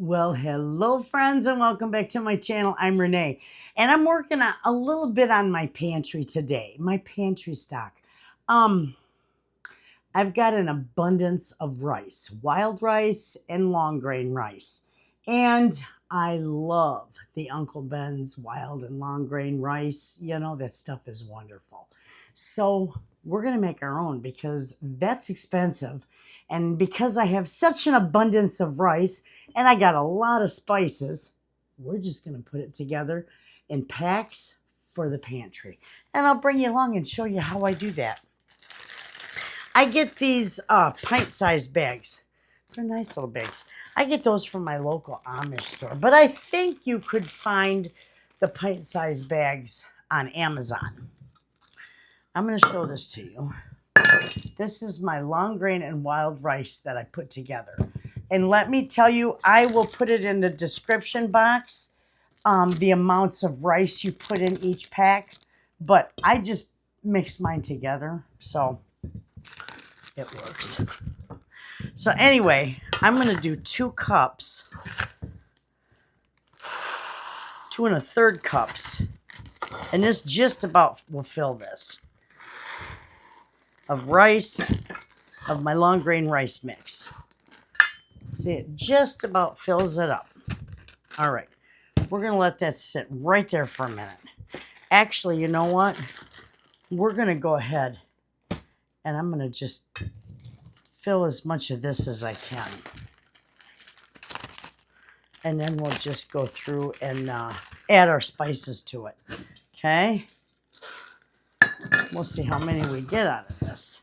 Well, hello friends and welcome back to my channel. I'm Renee and I'm working on a little bit on my pantry today, my pantry stock. I've got an abundance of rice, wild rice and long grain rice. And I love the Uncle Ben's wild and long grain rice. You know, that stuff is wonderful. So we're going to make our own because that's expensive. And because I have such an abundance of rice and I got a lot of spices, we're just going to put it together in packs for the pantry. And I'll bring you along and show you how I do that. I get these pint-sized bags. They're nice little bags. I get those from my local Amish store. But I think you could find the pint-sized bags on Amazon. I'm going to show this to you. This is my long grain and wild rice that I put together. And let me tell you, I will put it in the description box, the amounts of rice you put in each pack. But I just mixed mine together, so it works. So anyway, I'm going to do 2 cups, 2 1/3 cups, and this just about will fill this, of rice, of my long grain rice mix. See, it just about fills it up. All right, we're going to let that sit right there for a minute. Actually, you know what? We're going to go ahead and I'm going to just fill as much of this as I can. And then we'll just go through and add our spices to it. Okay? We'll see how many we get out of this.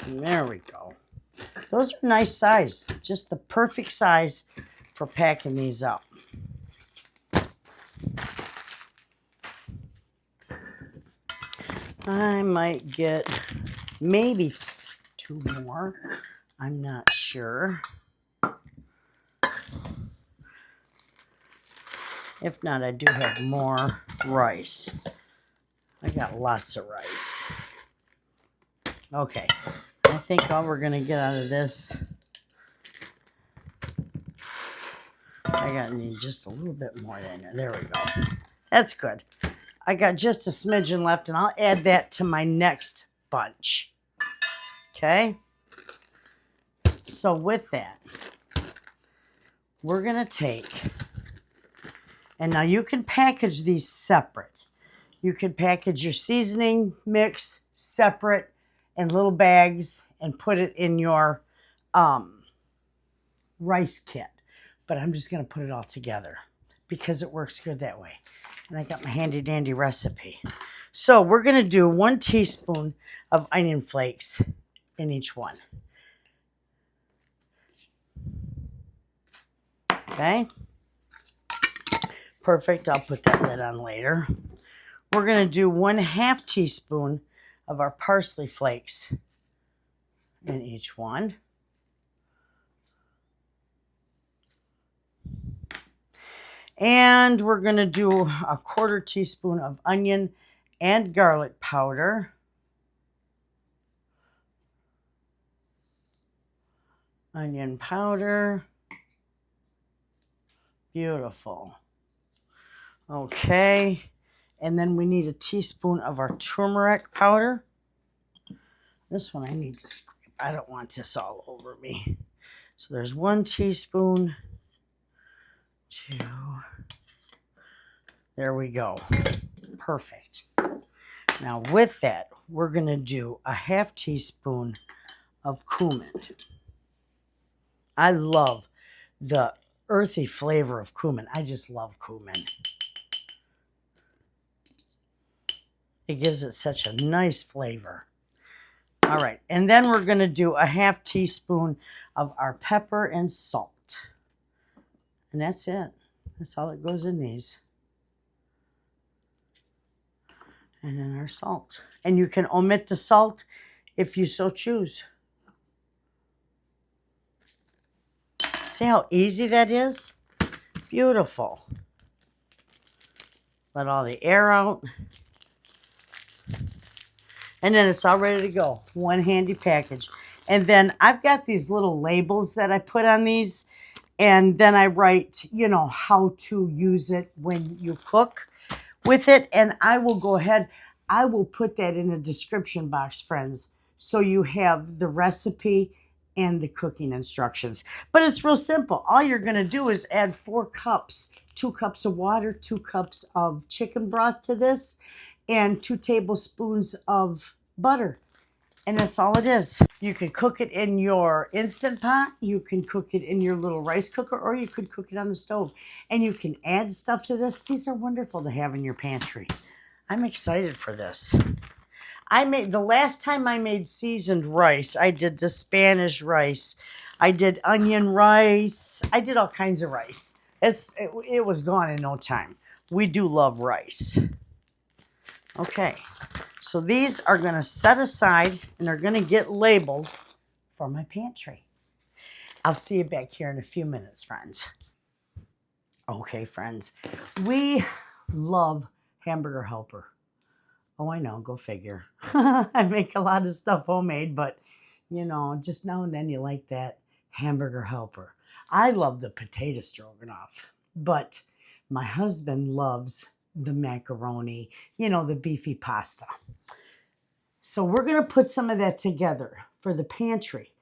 And there we go. Those are nice size. Just the perfect size for packing these up. I might get maybe 2 more. I'm not sure. If not, I do have more rice. I got lots of rice. Okay, I think all we're going to get out of this, I got to need just a little bit more in there. There we go. That's good. I got just a smidgen left, and I'll add that to my next bunch. Okay? So with that, we're going to take, and now you can package these separate. You can package your seasoning mix separate in little bags and put it in your rice kit. But I'm just going to put it all together because it works good that way. And I got my handy dandy recipe. So we're going to do 1 teaspoon of onion flakes in each one. Okay. Perfect. I'll put that lid on later. We're going to do 1/2 teaspoon of our parsley flakes in each one. And we're going to do 1/4 teaspoon of onion and garlic powder. Onion powder. Beautiful. Okay. And then we need a teaspoon of our turmeric powder. This one I need to scrape. I don't want this all over me. So there's 1 teaspoon. 2. There we go. Perfect. Now with that, we're going to do 1/2 teaspoon of cumin. I love the earthy flavor of cumin. I just love cumin. It gives it such a nice flavor. All right, and then we're going to do 1/2 teaspoon of our pepper and salt. And that's it. That's all that goes in these. And then our salt. And you can omit the salt if you so choose. See how easy that is? Beautiful. Let all the air out. And then it's all ready to go. One handy package. And then I've got these little labels that I put on these. And then I write, you know, how to use it when you cook with it. And I will go ahead. I will put that in the description box, friends. So you have the recipe and the cooking instructions. But it's real simple. All you're going to do is add 4 cups, 2 cups of water, 2 cups of chicken broth to this, and 2 tablespoons of butter. And that's all it is. You can cook it in your Instant Pot. You can cook it in your little rice cooker, or you could cook it on the stove. And you can add stuff to this. These are wonderful to have in your pantry. I'm excited for this. The last time I made seasoned rice, I did the Spanish rice. I did onion rice. I did all kinds of rice. It was gone in no time. We do love rice. Okay, so these are going to set aside and are going to get labeled for my pantry. I'll see you back here in a few minutes, friends. Okay, friends, we love Hamburger Helper. Oh, I know, go figure. I make a lot of stuff homemade, but, you know, just now and then you like that Hamburger Helper. I love the potato stroganoff, but my husband loves the macaroni, you know, the beefy pasta. So we're going to put some of that together for the pantry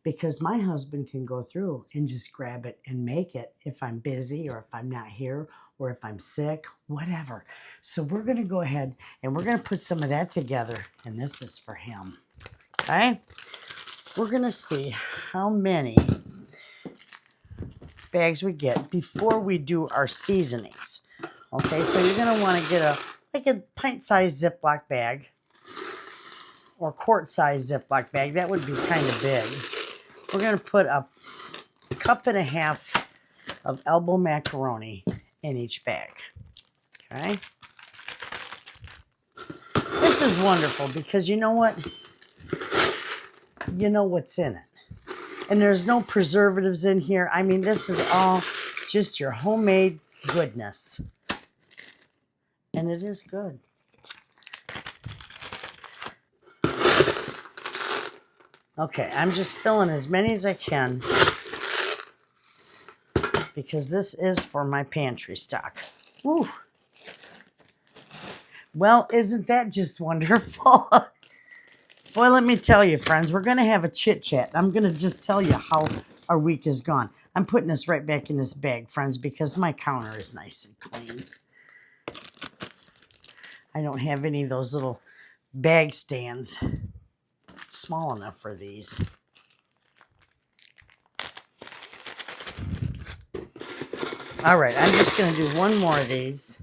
because my husband can go through and just grab it and make it if I'm busy or if I'm not here or if I'm sick, whatever. So we're going to go ahead and we're going to put some of that together, and this is for him. Okay? We're going to see how many bags we get before we do our seasonings. Okay, so you're going to want to get a pint-sized Ziploc bag or quart-sized Ziploc bag. That would be kind of big. We're going to put a 1.5 cups of elbow macaroni in each bag. Okay? This is wonderful because you know what? You know what's in it. And there's no preservatives in here. I mean, this is all just your homemade goodness. And it is good. Okay, I'm just filling as many as I can because this is for my pantry stock. Woo. Well, isn't that just wonderful? Boy, let me tell you, friends, we're going to have a chit-chat. I'm going to just tell you how our week is gone. I'm putting this right back in this bag, friends, because my counter is nice and clean. I don't have any of those little bag stands small enough for these. All right, I'm just going to do one more of these.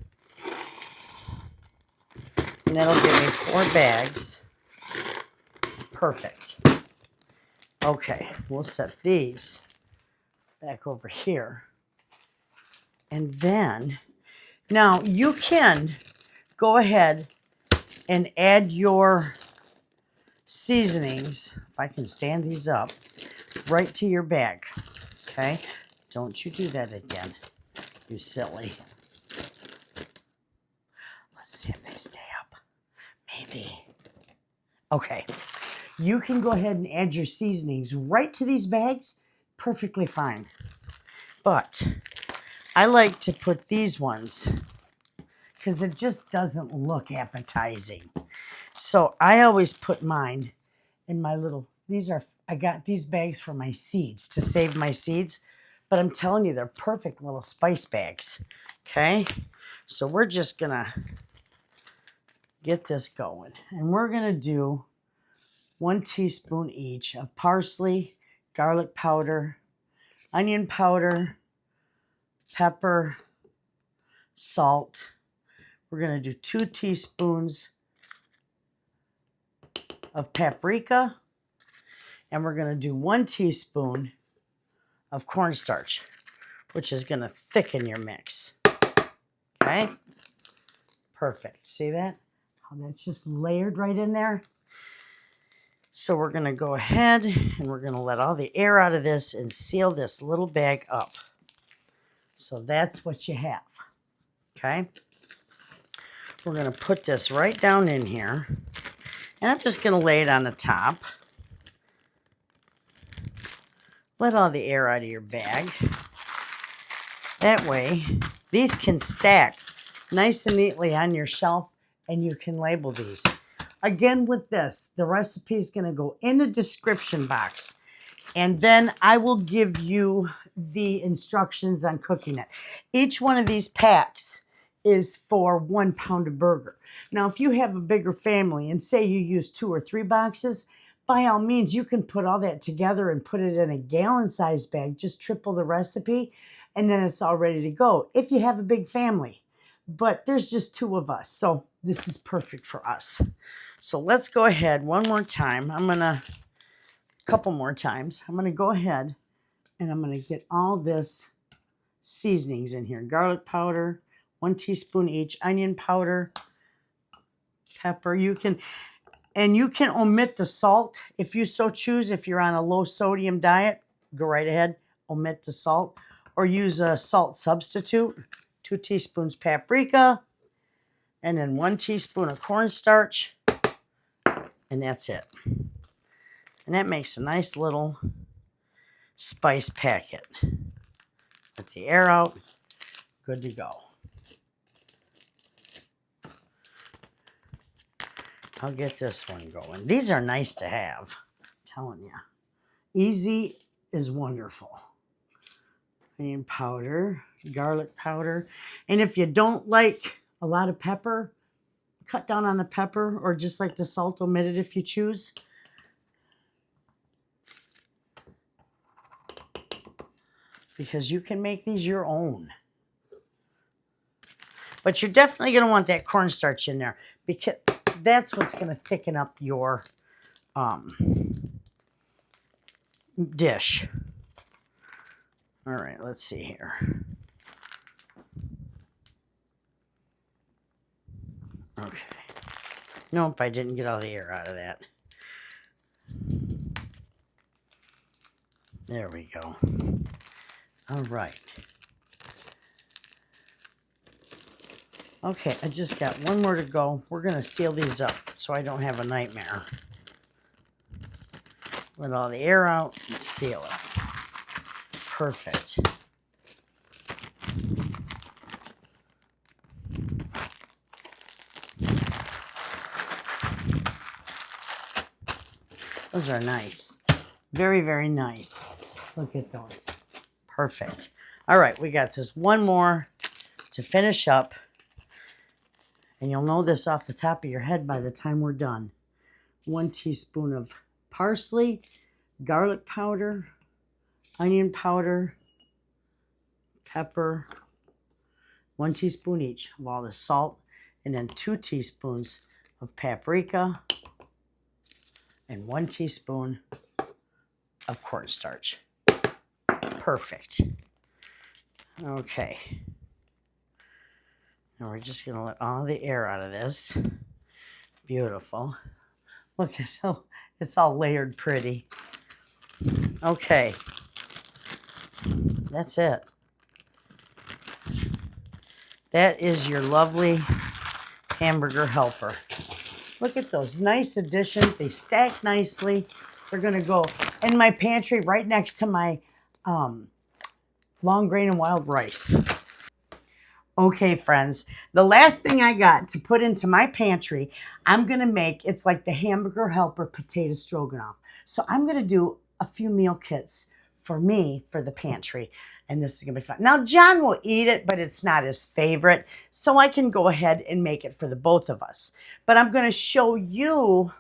And that'll give me 4 bags. Perfect. Okay, we'll set these back over here. And then, now you can go ahead and add your seasonings, if I can stand these up, right to your bag. Okay? Don't you do that again, you silly. Let's see if they stay up. Maybe. Okay. You can go ahead and add your seasonings right to these bags. Perfectly fine. But I like to put these ones because it just doesn't look appetizing. So I always put mine in my little, I got these bags for my seeds to save my seeds. But I'm telling you, they're perfect little spice bags. Okay? So we're just going to get this going. And we're going to do 1 teaspoon each of parsley, garlic powder, onion powder, pepper, salt. We're going to do 2 teaspoons of paprika, and we're going to do 1 teaspoon of cornstarch, which is going to thicken your mix. Okay? Perfect. See that? How that's just layered right in there? So we're going to go ahead and we're going to let all the air out of this and seal this little bag up. So that's what you have. Okay? We're going to put this right down in here. And I'm just going to lay it on the top. Let all the air out of your bag. That way, these can stack nice and neatly on your shelf, and you can label these. Again, with this, the recipe is going to go in the description box, and then I will give you the instructions on cooking it. Each one of these packs is for 1 pound of burger. Now, if you have a bigger family and say you use 2 or 3 boxes, by all means, you can put all that together and put it in a gallon-sized bag. Just triple the recipe, and then it's all ready to go if you have a big family. But there's just 2 of us, so this is perfect for us. So let's go ahead one more time. A couple more times. I'm going to go ahead and I'm going to get all this seasonings in here. Garlic powder, 1 teaspoon each. Onion powder, pepper. You can omit the salt if you so choose. If you're on a low sodium diet, go right ahead, omit the salt, or use a salt substitute. 2 teaspoons paprika, and then 1 teaspoon of cornstarch, and that's it. And that makes a nice little spice packet. Let the air out, good to go. I'll get this one going. These are nice to have, I'm telling you. Easy is wonderful. Onion powder, garlic powder. And if you don't like a lot of pepper, cut down on the pepper, or just like the salt, omit it if you choose. Because you can make these your own. But you're definitely going to want that cornstarch in there, because that's what's going to thicken up your dish. All right, let's see here. Okay. Nope, I didn't get all the air out of that. There we go. All right. Okay, I just got one more to go. We're going to seal these up so I don't have a nightmare. Let all the air out and seal it. Perfect. Those are nice. Very, very nice. Look at those. Perfect. All right, we got this one more to finish up. And you'll know this off the top of your head by the time we're done. 1 teaspoon of parsley, garlic powder, onion powder, pepper, 1 teaspoon each of all the salt, and then 2 teaspoons of paprika, and 1 teaspoon of cornstarch. Perfect. Okay. Now we're just going to let all the air out of this. Beautiful. Look at how it's all layered pretty. Okay. That's it. That is your lovely hamburger helper. Look at those. Nice addition. They stack nicely. They're going to go in my pantry right next to my long grain and wild rice. Okay, friends, the last thing I got to put into my pantry, I'm going to make, it's like the hamburger helper potato stroganoff. So I'm going to do a few meal kits for me for the pantry, and this is going to be fun. Now, John will eat it, but it's not his favorite, so I can go ahead and make it for the both of us. But I'm going to show you,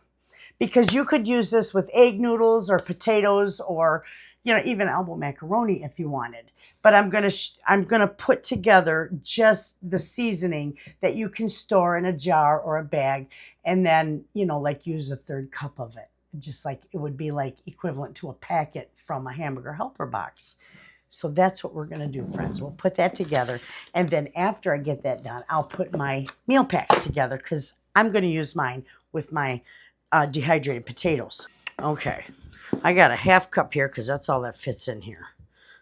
because you could use this with egg noodles or potatoes or, you know, even elbow macaroni if you wanted. But I'm gonna put together just the seasoning that you can store in a jar or a bag, and then, you know, like use a 1/3 cup of it. Just like it would be like equivalent to a packet from a hamburger helper box. So that's what we're gonna do, friends. We'll put that together, and then after I get that done, I'll put my meal packs together, because I'm gonna use mine with my dehydrated potatoes. Okay. I got a 1/2 cup here because that's all that fits in here.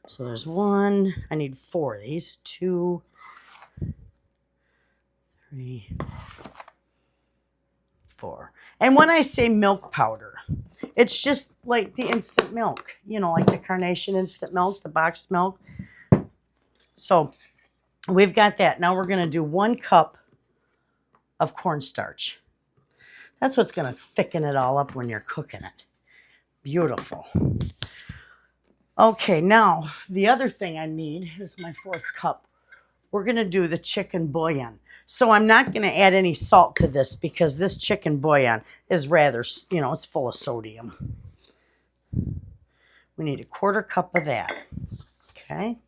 So there's 1, I need 4 of these, 2, 3, 4. And when I say milk powder, it's just like the instant milk, you know, like the Carnation instant milk, the boxed milk. So we've got that. Now we're going to do 1 cup of cornstarch. That's what's going to thicken it all up when you're cooking it. Beautiful. Okay, now the other thing I need is my 4th cup. We're going to do the chicken bouillon. So I'm not going to add any salt to this because this chicken bouillon is rather, you know, it's full of sodium. We need a 1/4 cup of that. Okay.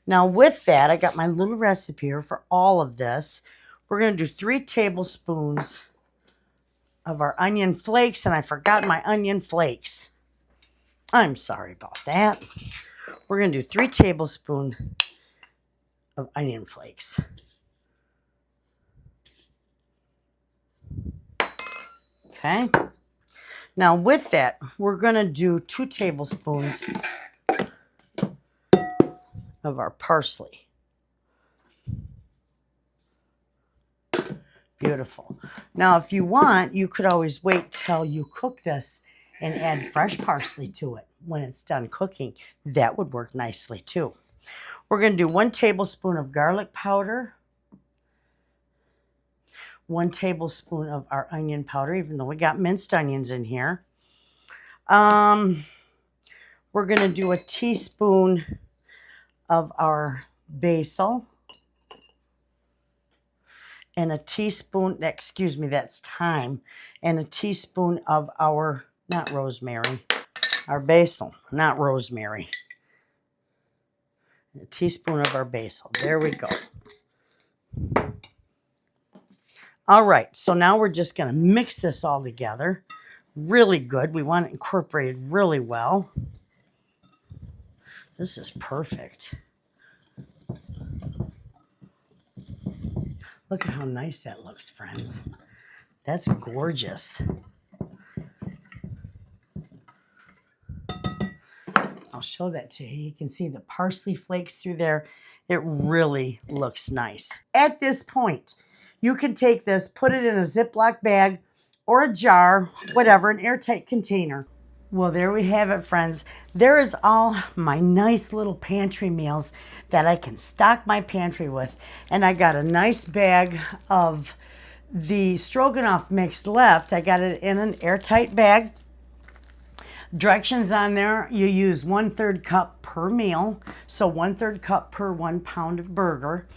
Now with that, I got my little recipe here for all of this. We're going to do 3 tablespoons of our onion flakes, and I forgot my onion flakes. I'm sorry about that. We're going to do 3 tablespoons of onion flakes. Okay. Now with that, we're going to do 2 tablespoons of our parsley. Beautiful. Now if you want, you could always wait till you cook this and add fresh parsley to it when it's done cooking. That would work nicely too. We're going to do 1 tablespoon of garlic powder, 1 tablespoon of our onion powder, even though we got minced onions in here. We're going to do a teaspoon of our basil and a teaspoon, excuse me, that's thyme, and a teaspoon of our, not rosemary, our basil, not rosemary. A teaspoon of our basil. There we go. All right, so now we're just going to mix this all together. Really good. We want it incorporated really well. This is perfect. Look at how nice that looks, friends. That's gorgeous. I'll show that to you. You can see the parsley flakes through there. It really looks nice. At this point, you can take this, put it in a Ziploc bag or a jar, whatever, an airtight container. Well, there we have it, friends. There is all my nice little pantry meals that I can stock my pantry with. And I got a nice bag of the Stroganoff mix left. I got it in an airtight bag. Directions on there, you use 1/3 cup per meal. So 1/3 cup per 1 pound of burger.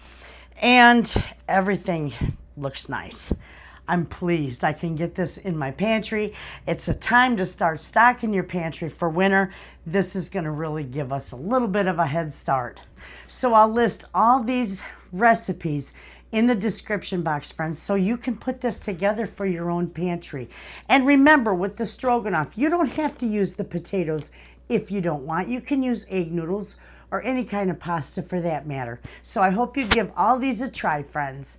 And everything looks nice. I'm pleased I can get this in my pantry. It's a time to start stocking your pantry for winter. This is going to really give us a little bit of a head start. So I'll list all these recipes in the description box, friends, so you can put this together for your own pantry. And remember, with the stroganoff, you don't have to use the potatoes if you don't want. You can use egg noodles or any kind of pasta for that matter. So I hope you give all these a try, friends.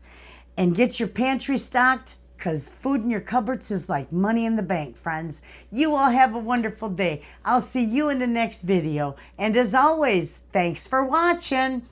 And get your pantry stocked, because food in your cupboards is like money in the bank, friends. You all have a wonderful day. I'll see you in the next video. And as always, thanks for watching.